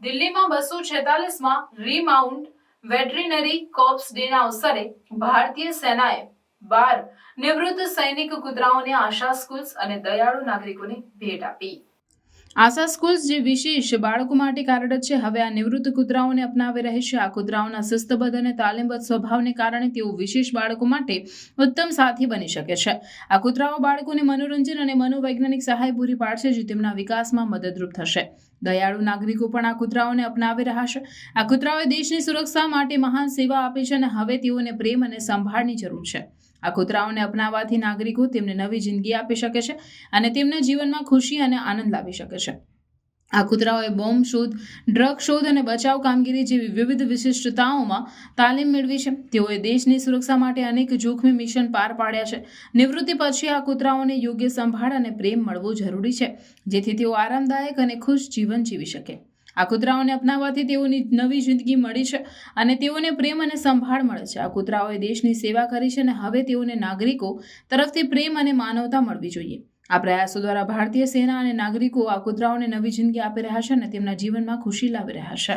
દિલ્હીમાં 246માં રીમાઉન્ટ veterinary corps ડેના અવસરે ભારતીય સેનાએ 12 નિવૃત્ત સૈનિક કૂતરાઓને આશા સ્કૂલ્સ અને દયાળુ નાગરિકોને ભેટ આપી। આશા સ્કૂલ્સ જે વિશેષ બાળકો માટે કાર્યરત છે, હવે આ નિવૃત્ત કૂતરાઓને અપનાવી રહી છે। આ કૂતરાઓના શિસ્તબદ્ધ અને તાલીમબદ્ધ સ્વભાવને કારણે તેઓ વિશેષ બાળકો માટે ઉત્તમ સાથી બની શકે છે। આ કૂતરાઓ બાળકોને મનોરંજન અને મનોવૈજ્ઞાનિક સહાય પૂરી પાડશે, જે તેમના વિકાસમાં મદદરૂપ થશે। દયાળુ નાગરિકો પણ આ કૂતરાઓને અપનાવી રહ્યા છે। આ કૂતરાઓએ દેશની સુરક્ષા માટે મહાન સેવા આપી છે અને હવે તેઓને પ્રેમ અને સંભાળની જરૂર છે। આ કૂતરાઓને અપનાવવાથી નાગરિકો તેમને નવી જિંદગી આપી શકે છે અને તેમના જીવનમાં ખુશી અને આનંદ લાવી શકે છે। આ કૂતરાઓએ બોમ્બ શોધ, ડ્રગ શોધ અને બચાવ કામગીરી જેવી વિવિધ વિશિષ્ટતાઓમાં તાલીમ મેળવી છે। તેઓએ દેશની સુરક્ષા માટે અનેક જોખમી મિશન પાર પાડ્યા છે। નિવૃત્તિ પછી આ કૂતરાઓને યોગ્ય સંભાળ અને પ્રેમ મળવો જરૂરી છે, જેથી તેઓ આરામદાયક અને ખુશ જીવન જીવી શકે। આ કૂતરાઓને અપનાવવાથી તેઓની નવી જિંદગી મળી છે અને તેઓને પ્રેમ અને સંભાળ મળે છે। આ કૂતરાઓએ દેશની સેવા કરી છે અને હવે તેઓને નાગરિકો તરફથી પ્રેમ અને માનવતા મળવી જોઈએ। આ પ્રયાસો દ્વારા ભારતીય સેના અને નાગરિકો આ કૂતરાઓને નવી જિંદગી આપી રહ્યા છે અને તેમના જીવનમાં ખુશી લાવી રહ્યા છે।